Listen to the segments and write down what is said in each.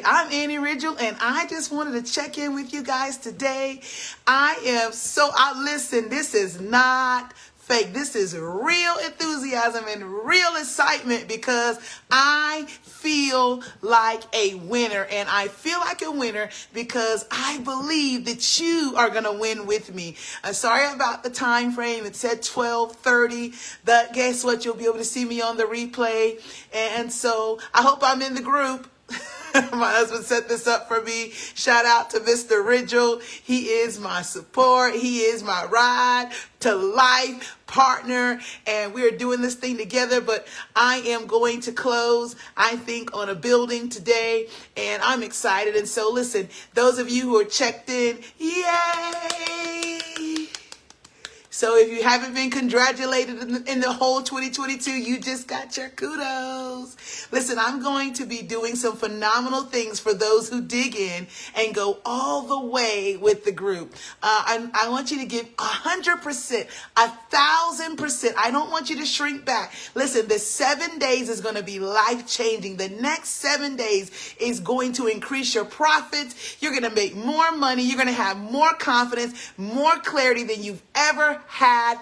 Hey, I'm Annie Ridgel, and I just wanted to check in with you guys today. Listen, this is not fake. This is real enthusiasm and real excitement because I feel like a winner, and I feel like a winner because I believe that you are going to win with me. I'm sorry about the time frame. It said 12:30, but guess what? You'll be able to see me on the replay, and so I hope I'm in the group. My husband set this up for me. Shout out to Mr. Ridgel. He is my support. He is my ride to life partner, and we're doing this thing together. But I am going to close, I think, on a building today, and I'm excited. And so listen, those of you who are checked in, yay! So if you haven't been congratulated in the whole 2022, you just got your kudos. Listen, I'm going to be doing some phenomenal things for those who dig in and go all the way with the group. I want you to give 100%, 1,000%. I don't want you to shrink back. Listen, the 7 days is going to be life-changing. The next 7 days is going to increase your profits. You're going to make more money. You're going to have more confidence, more clarity than you've ever had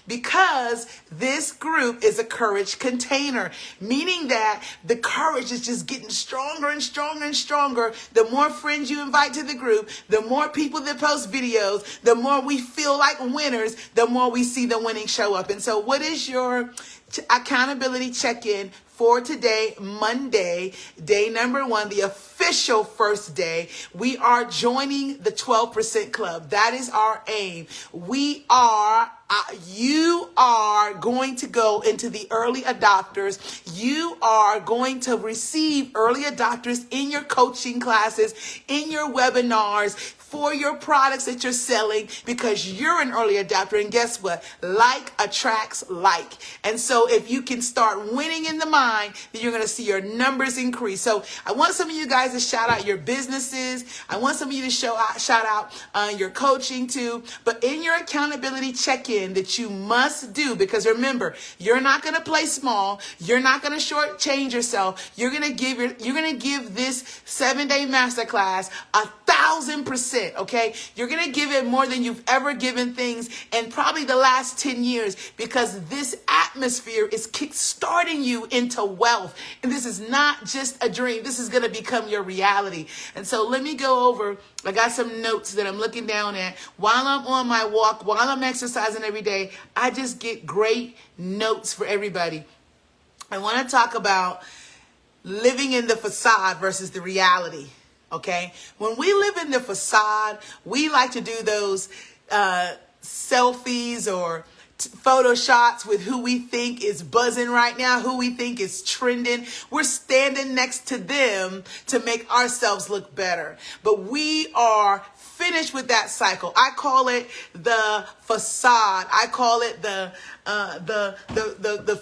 because this group is a courage container, meaning that the courage is just getting stronger and stronger and stronger. The more friends you invite to the group, the more people that post videos, the more we feel like winners, the more we see the winning show up. And so what is your accountability check-in for today, Monday, day number 1, the official first day? We are joining the 12% club. That is our aim. You are going to go into the early adopters. You are going to receive early adopters in your coaching classes, in your webinars, for your products that you're selling, because you're an early adopter. And guess what? Like attracts like. And so if you can start winning in the mind, then you're going to see your numbers increase. So I want some of you guys to shout out your businesses. I want some of you to shout out your coaching too. But in your accountability check-in that you must do, because remember, you're not going to play small. You're not going to shortchange yourself. You're going to give this 7-day masterclass 1,000%. Okay, you're gonna give it more than you've ever given things in probably the last 10 years, because this atmosphere is kickstarting you into wealth. And this is not just a dream. This is gonna become your reality. And so let me go over. I got some notes that I'm looking down at while I'm on my walk, while I'm exercising every day. I just get great notes for everybody. I want to talk about living in the facade versus the reality. Okay, when we live in the facade, we like to do those selfies or photo shots with who we think is buzzing right now, who we think is trending. We're standing next to them to make ourselves look better. But we are finished with that cycle. I call it the facade. I call it the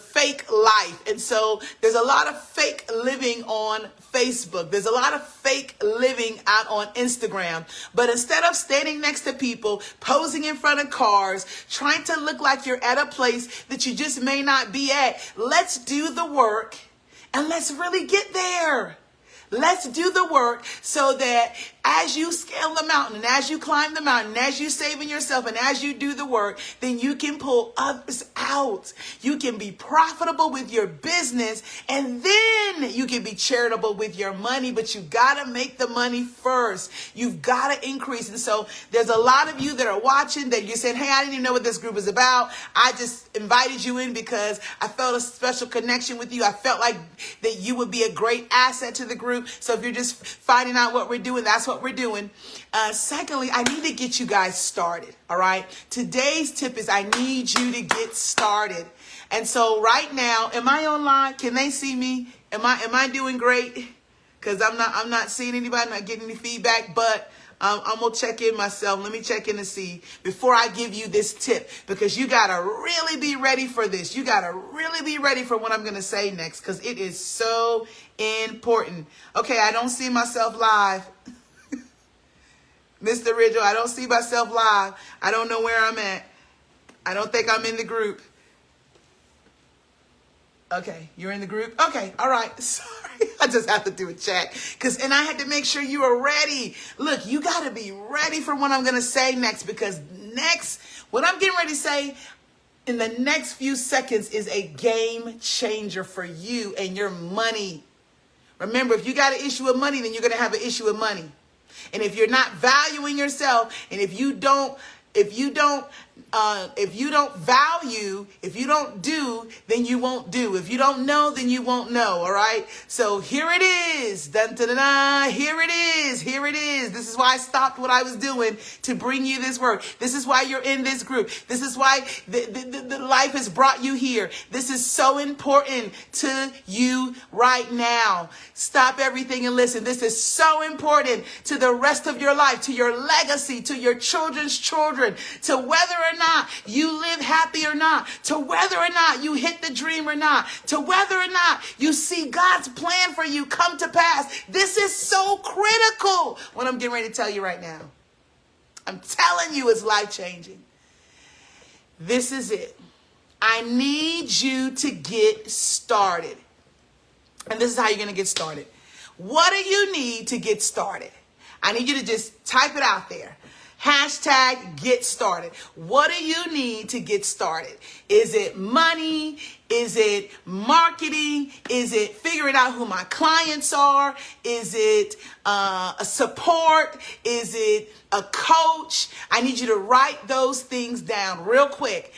fake life. And so there's a lot of fake living on Facebook. There's a lot of fake living out on Instagram. But instead of standing next to people, posing in front of cars, trying to look like you're at a place that you just may not be at, let's do the work and let's really get there. Let's do the work so that as you scale the mountain, and as you climb the mountain, and as you save in yourself, and as you do the work, then you can pull others out. You can be profitable with your business, and then you can be charitable with your money. But you got to make the money first. You've got to increase. And so there's a lot of you that are watching that you said, hey, I didn't even know what this group is about. I just invited you in because I felt a special connection with you. I felt like that you would be a great asset to the group. So if you're just finding out what we're doing, that's what we're doing. Secondly, I need to get you guys started. All right. Today's tip is I need you to get started. And so right now, am I online? Can they see me? Am I doing great? Because I'm not seeing anybody, not getting any feedback, but I'm going to check in myself. Let me check in to see before I give you this tip, because you got to really be ready for this. You got to really be ready for what I'm going to say next, because it is so important. Okay, I don't see myself live. Mr. Ridgel, I don't see myself live. I don't know where I'm at. I don't think I'm in the group. Okay, you're in the group? Okay, all right. Sorry. I just have to do a check. And I had to make sure you are ready. Look, you got to be ready for what I'm going to say next, because next, what I'm getting ready to say in the next few seconds is a game changer for you and your money. Remember, if you got an issue with money, then you're going to have an issue with money. And if you're not valuing yourself, and if you don't value, if you don't do, then you won't do. If you don't know, then you won't know. All right. So here it is. Dun, dun, dun, dun. Here it is. Here it is. This is why I stopped what I was doing to bring you this word. This is why you're in this group. This is why the life has brought you here. This is so important to you right now. Stop everything and listen. This is so important to the rest of your life, to your legacy, to your children's children, to whether or not you live happy or not, to whether or not you hit the dream or not, to whether or not you see God's plan for you come to pass. This is so critical, what I'm getting ready to tell you right now. I'm telling you, it's life-changing. This is it. I need you to get started. And this is how you're going to get started. What do you need to get started? I need you to just type it out there. Hashtag get started. What do you need to get started? Is it money? Is it marketing? Is it figuring out who my clients are? Is it a support? Is it a coach? I need you to write those things down real quick.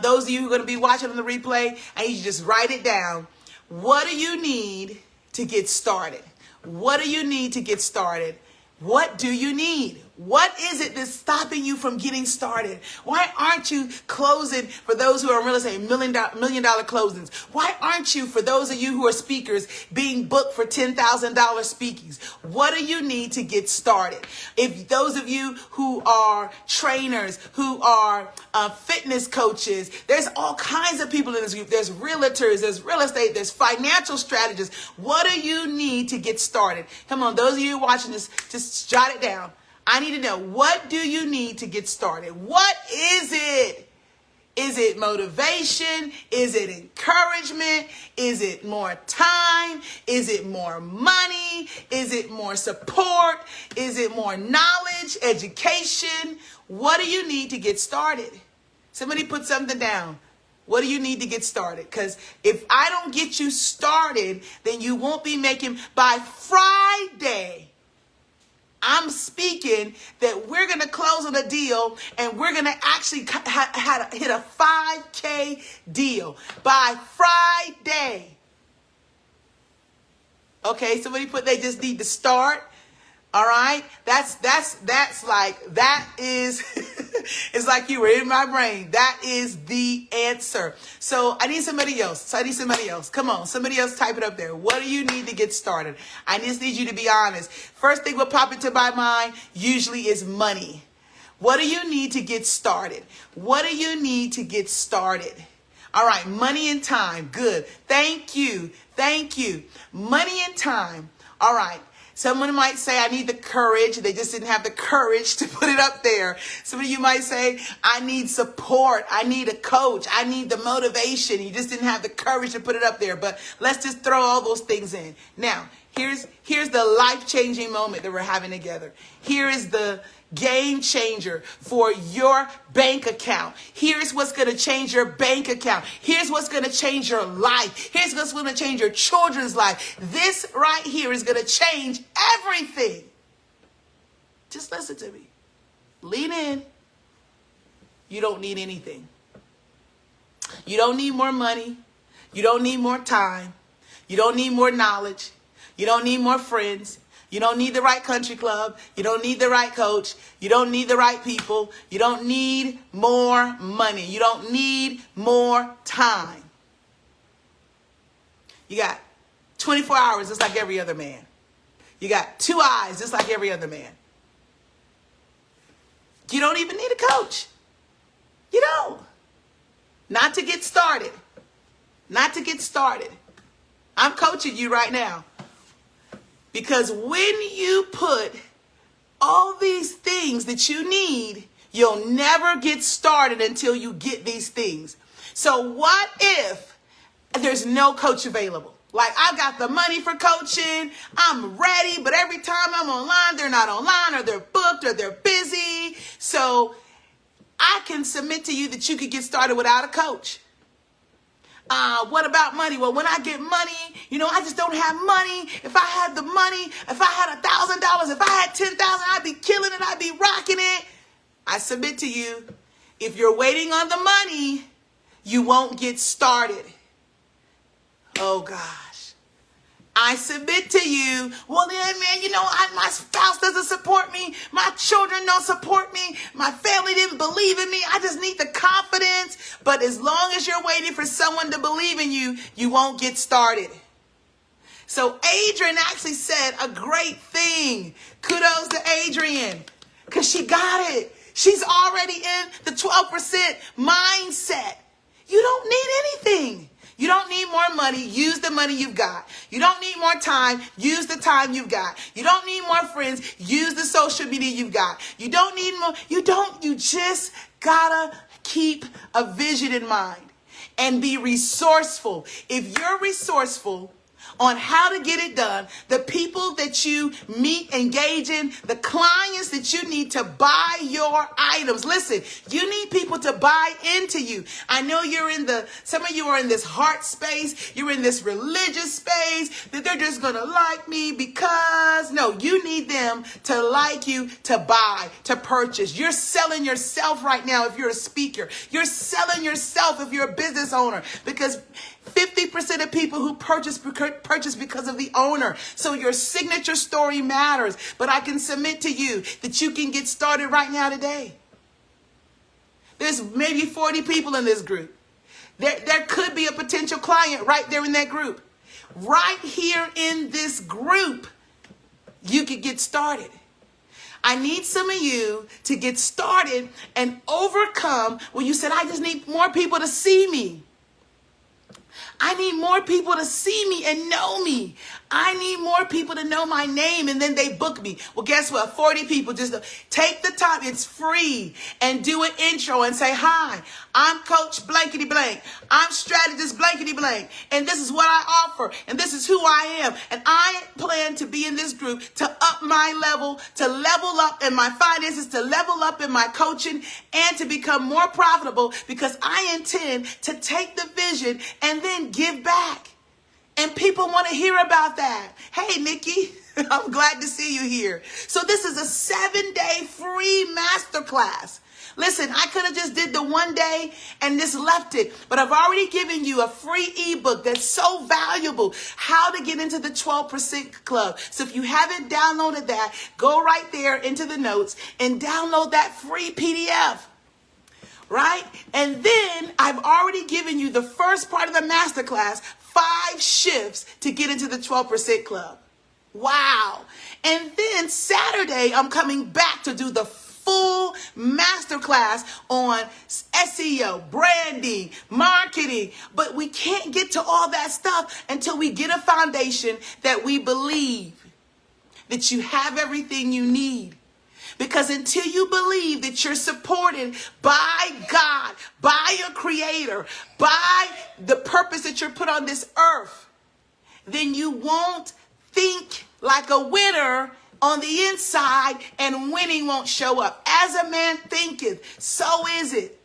Those of you who are going to be watching on the replay, I need you to just write it down. What do you need to get started? What do you need to get started? What do you need? What is it that's stopping you from getting started? Why aren't you closing, for those who are in real estate, million dollar closings? Why aren't you, for those of you who are speakers, being booked for $10,000 speakings? What do you need to get started? If those of you who are trainers, who are fitness coaches, there's all kinds of people in this group. There's realtors, there's real estate, there's financial strategists. What do you need to get started? Come on, those of you watching this, just jot it down. I need to know, what do you need to get started? What is it? Is it motivation? Is it encouragement? Is it more time? Is it more money? Is it more support? Is it more knowledge, education? What do you need to get started? Somebody put something down. What do you need to get started? Because if I don't get you started, then you won't be making, by Friday, I'm speaking that we're going to close on a deal, and we're going to actually hit a 5K deal by Friday. Okay, somebody put they just need to start. All right, that's like, that is, it's like you were in my brain. That is the answer. So I need somebody else. Come on, somebody else type it up there. What do you need to get started? I just need you to be honest. First thing will pop into my mind usually is money. What do you need to get started? What do you need to get started? All right, money and time. Good. Thank you. Money and time. All right. Someone might say, I need the courage. They just didn't have the courage to put it up there. Some of you might say, I need support. I need a coach. I need the motivation. You just didn't have the courage to put it up there. But let's just throw all those things in. Now, here's the life-changing moment that we're having together. Here is the game changer for your bank account. Here's what's going to change your bank account. Here's what's going to change your life. Here's what's going to change your children's life. This right here is going to change everything. Just listen to me. Lean in. You don't need anything. You don't need more money. You don't need more time. You don't need more knowledge. You don't need more friends. You don't need the right country club. You don't need the right coach. You don't need the right people. You don't need more money. You don't need more time. You got 24 hours just like every other man. You got 2 eyes just like every other man. You don't even need a coach. You don't. Not to get started. Not to get started. I'm coaching you right now. Because when you put all these things that you need, you'll never get started until you get these things. So what if there's no coach available? Like, I got the money for coaching. I'm ready. But every time I'm online, they're not online, or they're booked, or they're busy. So I can submit to you that you could get started without a coach. What about money? Well, when I get money, I just don't have money. If I had the money, if I had $1,000, if I had 10,000, I'd be killing it. I'd be rocking it. I submit to you, if you're waiting on the money, you won't get started. Oh gosh. I submit to you, well then, man, my spouse doesn't support me. My children don't support me. My family didn't believe in me. I just need the confidence. But as long as you're waiting for someone to believe in you, you won't get started. So Adrian actually said a great thing. Kudos to Adrian, because she got it. She's already in the 12% mindset. You don't need anything. You don't need more money. Use the money you've got. You don't need more time. Use the time you've got. You don't need more friends. Use the social media you've got. You don't need more. You just gotta keep a vision in mind and be resourceful. If you're resourceful on how to get it done, the people that you meet, engage in, the clients that you need to buy your items. Listen, you need people to buy into you. I know some of you are in this heart space, you're in this religious space, that they're just gonna like me because, no, you need them to like you, to buy, to purchase. You're selling yourself right now if you're a speaker. You're selling yourself if you're a business owner, because 50% of people who purchase because of the owner. So your signature story matters. But I can submit to you that you can get started right now today. There's maybe 40 people in this group. There could be a potential client right there in that group. Right here in this group, you could get started. I need some of you to get started and overcome when you said, I just need more people to see me. I need more people to see me and know me. I need more people to know my name and then they book me. Well, guess what? 40 people, just take the time. It's free, and do an intro and say, hi, I'm Coach Blankety Blank. I'm Strategist Blankety Blank. And this is what I offer. And this is who I am. And I plan to be in this group to up my level, to level up in my finances, to level up in my coaching, and to become more profitable, because I intend to take the vision and then give back. And people want to hear about that. Hey, Nikki, I'm glad to see you here. So this is a 7-day free masterclass. Listen, I could have just did the one day and just left it, but I've already given you a free ebook that's so valuable, how to get into the 12% club. So if you haven't downloaded that, go right there into the notes and download that free PDF. Right? And then I've already given you the first part of the masterclass, 5 shifts to get into the 12% club. Wow. And then Saturday, I'm coming back to do the full masterclass on SEO, branding, marketing. But we can't get to all that stuff until we get a foundation that we believe that you have everything you need. Because until you believe that you're supported by God, by your creator, by the purpose that you're put on this earth, then you won't think like a winner on the inside, and winning won't show up. As a man thinketh, so is it.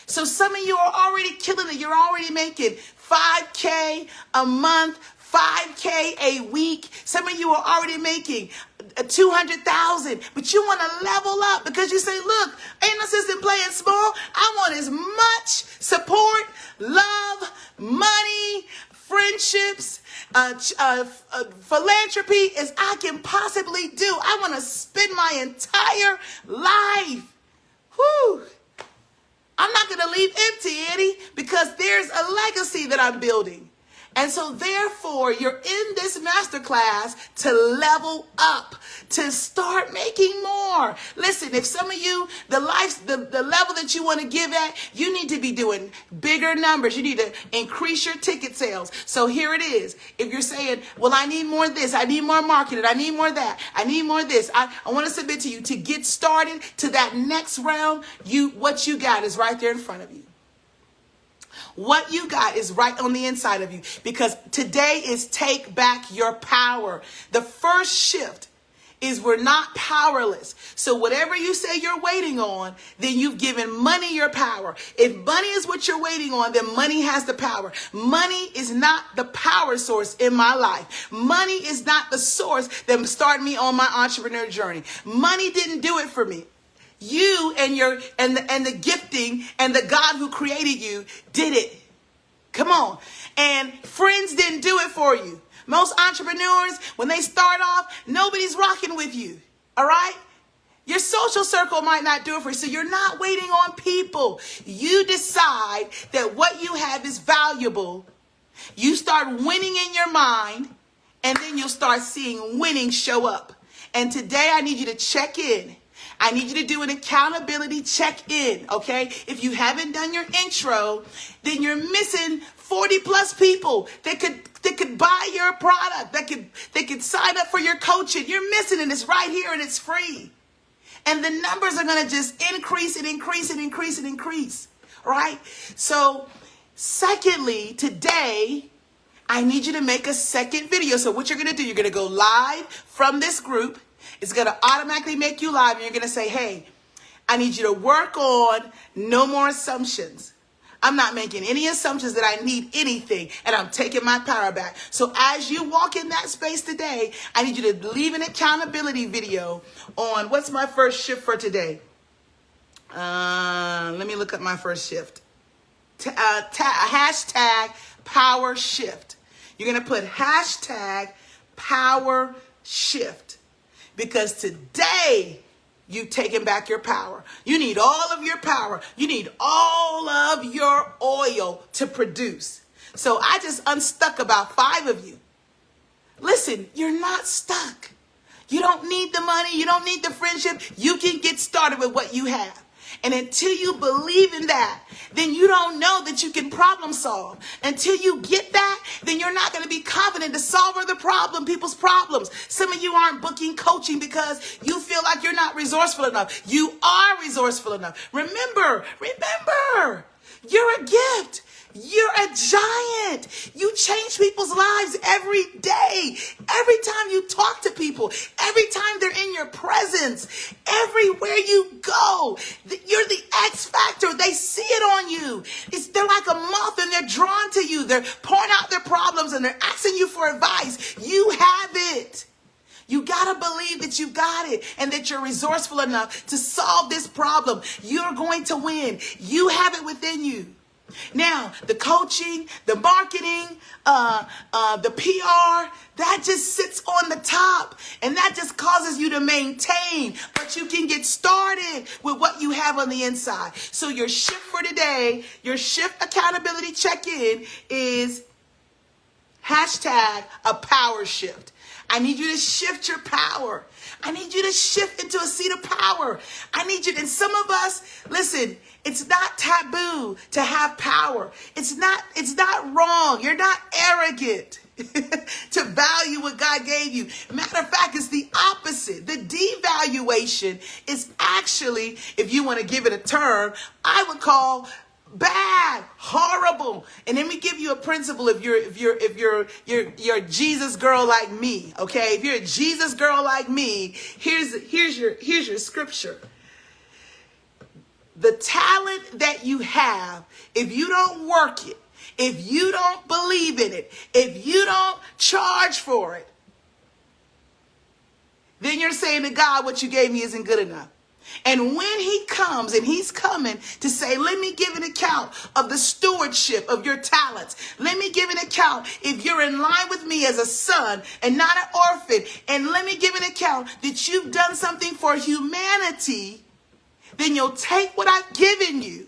So some of you are already killing it. You're already making $5K a month, $5K a week. Some of you are already making $200,000, but you want to level up because you say, look, ain't no sense in playing small. I want as much support, love, money, friendships, philanthropy as I can possibly do. I want to spend my entire life. Whew. I'm not going to leave empty, Eddie, because there's a legacy that I'm building. And so therefore, you're in this masterclass to level up, to start making more. Listen, if some of you, the level that you want to give at, you need to be doing bigger numbers. You need to increase your ticket sales. So here it is. If you're saying, well, I need more of this, I need more marketing, I need more of that, I need more of this, I want to submit to you to get started to that next round. What you got is right there in front of you. What you got is right on the inside of you, because today is take back your power. The first shift is we're not powerless. So whatever you say you're waiting on, then you've given money your power. If money is what you're waiting on, then money has the power. Money is not the power source in my life. Money is not the source that started me on my entrepreneur journey. Money didn't do it for me. You and the gifting and the God who created you did it. Come on. And friends didn't do it for you. Most entrepreneurs, when they start off, nobody's rocking with you. All right? Your social circle might not do it for you. So you're not waiting on people. You decide that what you have is valuable. You start winning in your mind, and then you'll start seeing winning show up. And today I need you to check in. I need you to do an accountability check-in, okay? If you haven't done your intro, then you're missing 40 plus people that could buy your product, that could sign up for your coaching. You're missing it. It's right here and it's free. And the numbers are going to just increase and increase and increase and increase, right? So secondly, today, I need you to make a second video. So what you're going to do, you're going to go live from this group. It's going to automatically make you live. And you're going to say, hey, I need you to work on no more assumptions. I'm not making any assumptions that I need anything, and I'm taking my power back. So as you walk in that space today, I need you to leave an accountability video on what's my first shift for today. Let me look up my first shift. Hashtag power shift. You're going to put hashtag power shift, because today you've taken back your power. You need all of your power. You need all of your oil to produce. So I just unstuck about 5 of you. Listen, you're not stuck. You don't need the money. You don't need the friendship. You can get started with what you have. And until you believe in that, then you don't know that you can problem solve. Until you get that, then you're not going to be confident to solve other people's problems. Some of you aren't booking coaching because you feel like you're not resourceful enough. You are resourceful enough. Remember, you're a gift. You're a giant. You change people's lives every day. Every time you talk to people, every time they're in your presence, everywhere you go, you're the X factor. They see it on you. They're like a moth and they're drawn to you. They're pouring out their problems and they're asking you for advice. You have it. You got to believe that you've got it and that you're resourceful enough to solve this problem. You're going to win. You have it within you. Now, the coaching, the marketing, the PR, that just sits on the top, and that just causes you to maintain, but you can get started with what you have on the inside. So your shift for today, your shift accountability check-in is hashtag a power shift. I need you to shift your power. I need you to shift into a seat of power. I need you, and some of us, listen, it's not taboo to have power. It's not wrong. You're not arrogant to value what God gave you. Matter of fact, it's the opposite. The devaluation is actually, if you want to give it a term, I would call bad, horrible. And let me give you a principle. If you're a Jesus girl like me, okay? If you're a Jesus girl like me, here's your scripture. The talent that you have, if you don't work it, if you don't believe in it, if you don't charge for it, then you're saying to God, what you gave me isn't good enough. And when he comes, and he's coming to say, let me give an account of the stewardship of your talents. Let me give an account if you're in line with me as a son and not an orphan. And let me give an account that you've done something for humanity. Then you'll take what I've given you,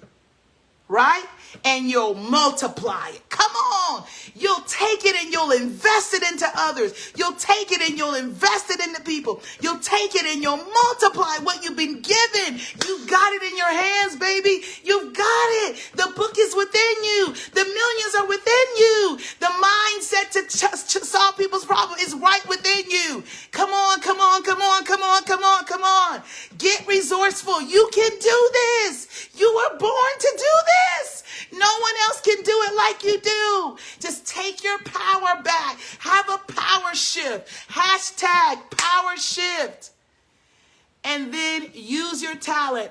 right? And you'll multiply it. Come on. You'll take it and you'll invest it into others. You'll take it and you'll invest it into people. You'll take it and you'll multiply what you've been given. You've got it in your hands, baby. You've got it. The book is within you. The millions are within you. The mindset to solve people's problems is right within you. Come on, come on, come on, come on, come on, come on. Get resourceful. You can do this. You were born to do this. No one else can do it like you do. Just take your power back. Have a power shift. Hashtag power shift. And then use your talent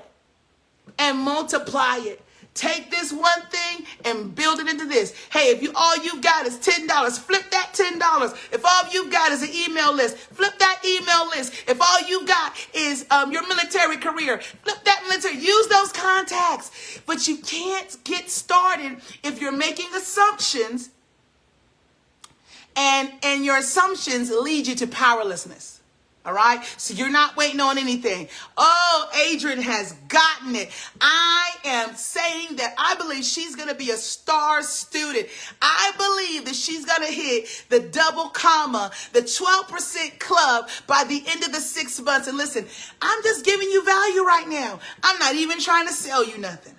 and multiply it. Take this one thing and build it into this. Hey, if all you've got is $10, flip that $10. If all you've got is an email list, flip that email list. If all you've got is your military career, flip that military. Use those contacts. But you can't get started if you're making assumptions and your assumptions lead you to powerlessness. All right. So you're not waiting on anything. Oh, Adrian has gotten it. I am saying that I believe she's going to be a star student. I believe that she's going to hit the double comma, the 12% club by the end of the 6 months. And listen, I'm just giving you value right now. I'm not even trying to sell you nothing.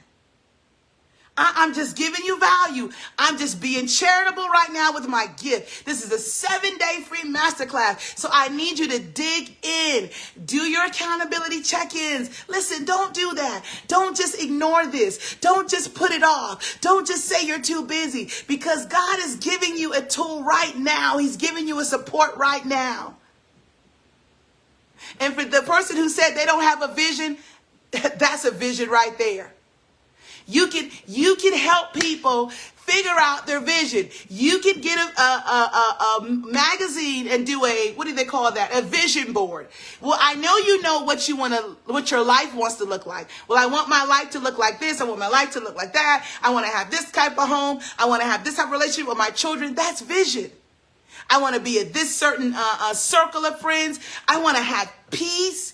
I'm just giving you value. I'm just being charitable right now with my gift. This is a 7-day free masterclass. So I need you to dig in. Do your accountability check-ins. Listen, don't do that. Don't just ignore this. Don't just put it off. Don't just say you're too busy, because God is giving you a tool right now. He's giving you a support right now. And for the person who said they don't have a vision, that's a vision right there. You can help people figure out their vision. You can get a magazine and do what do they call that? A vision board. Well, I know you know what your life wants to look like. Well, I want my life to look like this. I want my life to look like that. I want to have this type of home. I want to have this type of relationship with my children. That's vision. I want to be at this certain circle of friends. I want to have peace.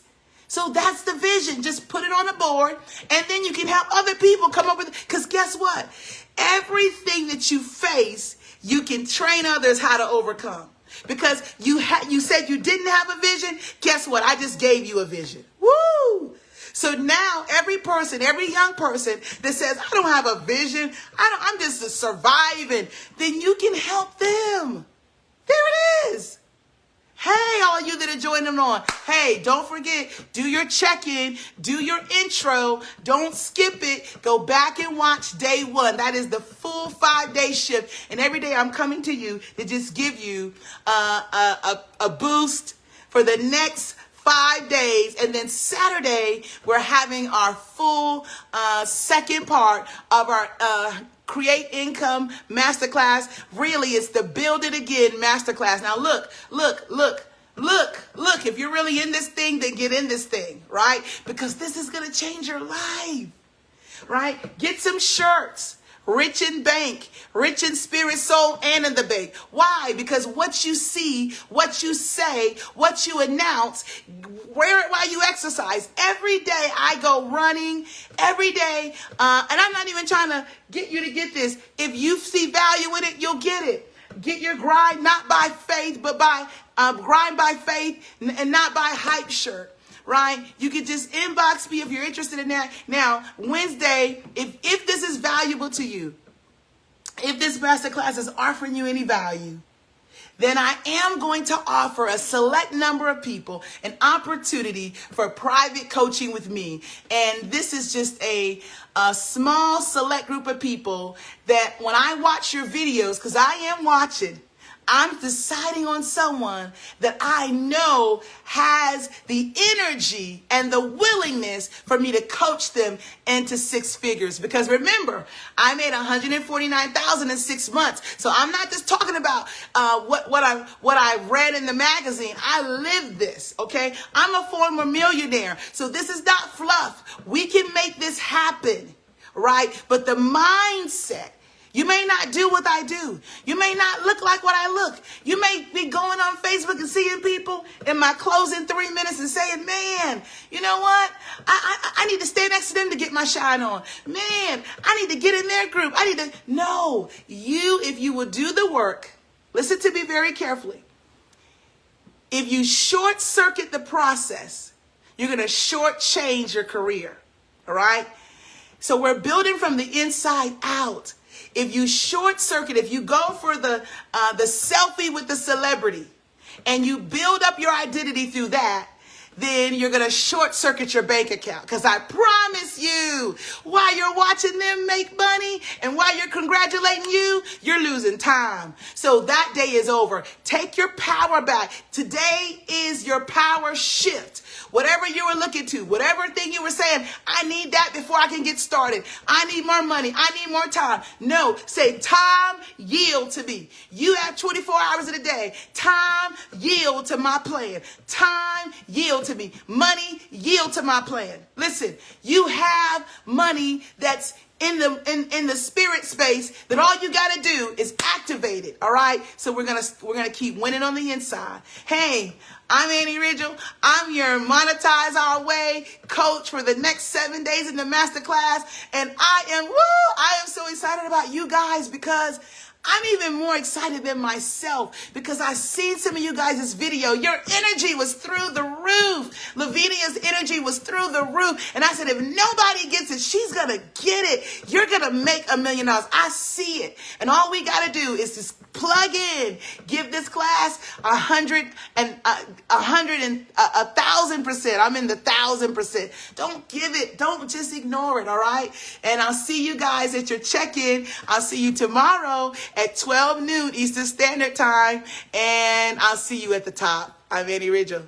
So that's the vision. Just put it on a board, and then you can help other people come up with it. Because guess what? Everything that you face, you can train others how to overcome. Because you said you didn't have a vision. Guess what? I just gave you a vision. Woo! So now every young person that says, I don't have a vision, I'm just surviving, then you can help them. There it is. Hey, all you that are joining on. Hey, don't forget, do your check-in, do your intro. Don't skip it. Go back and watch day 1. That is the full 5-day shift. And every day I'm coming to you to just give you a boost for the next 5 days. And then Saturday, we're having our full second part of our Create Income Masterclass. Really, it's the Build It Again Masterclass. Now, look. If you're really in this thing, then get in this thing, right? Because this is going to change your life, right? Get some shirts. Rich in bank, rich in spirit, soul, and in the bank. Why? Because what you see, what you say, what you announce, wear it while you exercise. Every day I go running, every day, and I'm not even trying to get you to get this. If you see value in it, you'll get it. Get your grind, not by faith, but by grind by faith and not by hype shirt. Right? You can just inbox me if you're interested in that. Now, Wednesday, if this is valuable to you, if this masterclass is offering you any value, then I am going to offer a select number of people an opportunity for private coaching with me. And this is just a small select group of people that when I watch your videos, because I am watching, I'm deciding on someone that I know has the energy and the willingness for me to coach them into 6 figures. Because remember, I made $149,000 in 6 months. So I'm not just talking about what I read in the magazine. I lived this, okay? I'm a former millionaire. So this is not fluff. We can make this happen, right? But the mindset. You may not do what I do. You may not look like what I look. You may be going on Facebook and seeing people in my closing 3 minutes and saying, man, you know what? I need to stay next to them to get my shine on. Man, I need to get in their group. No, if you will do the work, listen to me very carefully. If you short circuit the process, you're going to shortchange your career. All right? So we're building from the inside out. If you short circuit, if you go for the selfie with the celebrity and you build up your identity through that, then you're going to short circuit your bank account. Because I promise you, while you're watching them make money and while you're congratulating you, you're losing time. So that day is over. Take your power back. Today is your power shift. Whatever you were looking to, whatever thing you were saying, I need that before I can get started. I need more money. I need more time. No, say time, yield to me. You have 24 hours in a day. Time, yield to my plan. Time, yield to me. Money, yield to my plan. Listen, you have money that's in the spirit space that all you got to do is activate it. All right. So we're going to keep winning on the inside. Hey, I'm Annie Ridgel. I'm your Monetize Our Way coach for the next 7 days in the masterclass. And I am so excited about you guys because I'm even more excited than myself because I seen some of you guys' video. Your energy was through the roof. Lavinia's energy was through the roof. And I said, if nobody gets it, she's going to get it. You're going to make $1 million. I see it. And all we got to do is just plug in. Give this class 1,000%. I'm in the 1,000%. Don't give it. Don't just ignore it. All right. And I'll see you guys at your check-in. I'll see you tomorrow at 12 noon Eastern Standard Time. And I'll see you at the top. I'm Annie Ridgel.